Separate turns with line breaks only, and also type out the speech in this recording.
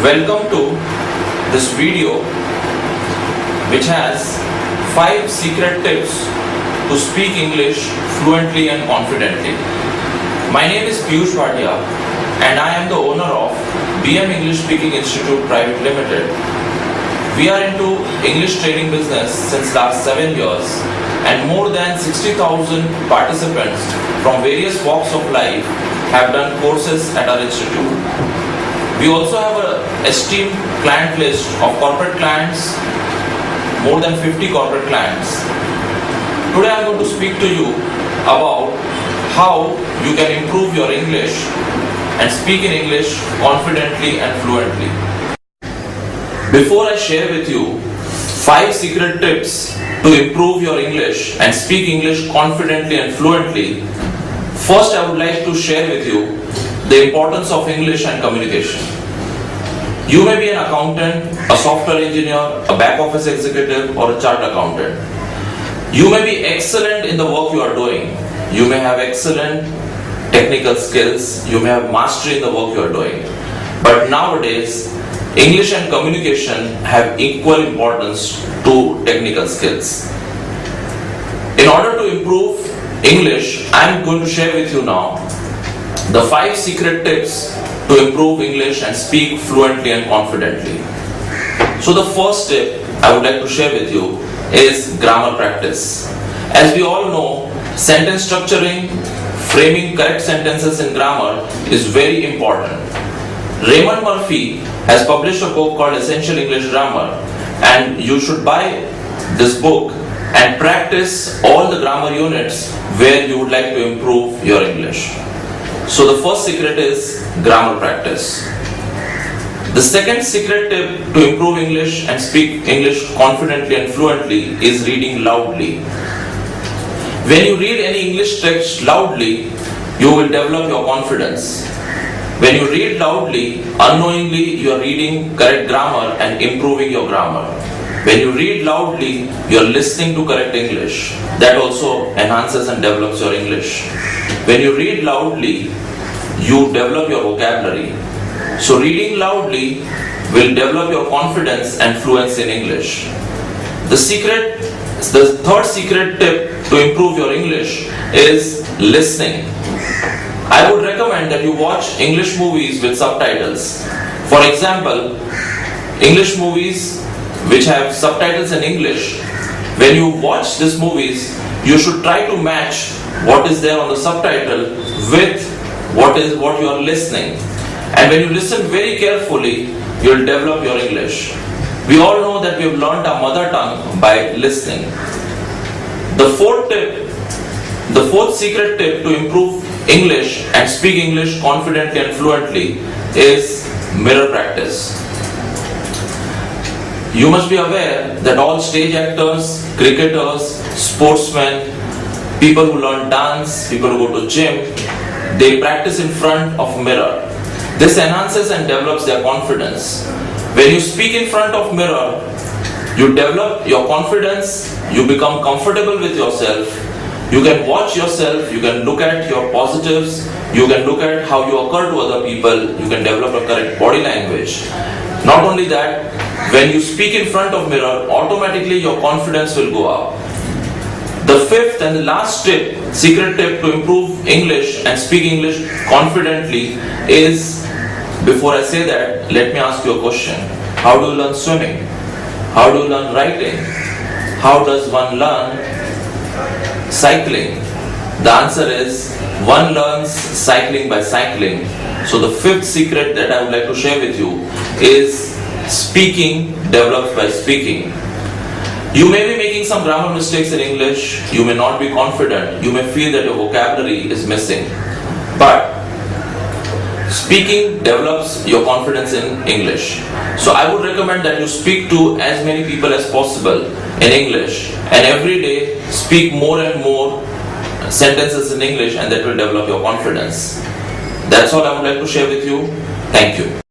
Welcome to this video which has 5 secret tips to speak English fluently and confidently. My name is Piyush Bhatia and I am the owner of BM English Speaking Institute Private Limited. We are into English training business since last 7 years and more than 60,000 participants from various walks of life have done courses at our institute. We also have an esteemed client list of corporate clients, more than 50 corporate clients. Today I am going to speak to you about how you can improve your English and speak in English confidently and fluently. Before I share with you 5 secret tips to improve your English and speak English confidently and fluently, first I would like to share with you the importance of English and communication. You may be an accountant, a software engineer, a back office executive or a chartered accountant. You may be excellent in the work you are doing. You may have excellent technical skills. You may have mastery in the work you are doing. But nowadays, English and communication have equal importance to technical skills. In order to improve English, I am going to share with you now the 5 secret tips to improve English and speak fluently and confidently. So the first tip I would like to share with you is grammar practice. As we all know, sentence structuring, framing correct sentences in grammar is very important. Raymond Murphy has published a book called Essential English Grammar, and you should buy this book and practice all the grammar units where you would like to improve your English. So the first secret is grammar practice. The second secret tip to improve English and speak English confidently and fluently is reading loudly. When you read any English text loudly, you will develop your confidence. When you read loudly, unknowingly you are reading correct grammar and improving your grammar. When you read loudly, you are listening to correct English. That also enhances and develops your English. When you read loudly, you develop your vocabulary. So reading loudly will develop your confidence and fluency in English. The third secret tip to improve your English is listening. I would recommend that you watch English movies with subtitles. For example, English movies which have subtitles in English, when you watch these movies, you should try to match what is there on the subtitle with what you are listening. And when you listen very carefully, you will develop your English. We all know that we have learned our mother tongue by listening. The fourth secret tip to improve English and speak English confidently and fluently is mirror practice. You must be aware that all stage actors, cricketers, sportsmen, people who learn dance, people who go to gym, they practice in front of a mirror. This enhances and develops their confidence. When you speak in front of mirror, you develop your confidence, you become comfortable with yourself, you can watch yourself, you can look at your positives, you can look at how you occur to other people, you can develop a correct body language. Not only that, when you speak in front of mirror, automatically your confidence will go up. The fifth and the last secret tip to improve English and speak English confidently is, before I say that, let me ask you a question. How do you learn swimming? How do you learn writing? How does one learn cycling? The answer is, one learns cycling by cycling. So the fifth secret that I would like to share with you is speaking develops by speaking. You may be making some grammar mistakes in English, you may not be confident, you may feel that your vocabulary is missing. But speaking develops your confidence in English. So I would recommend that you speak to as many people as possible in English and every day speak more and more sentences in English, and that will develop your confidence. That's all I would like to share with you. Thank you.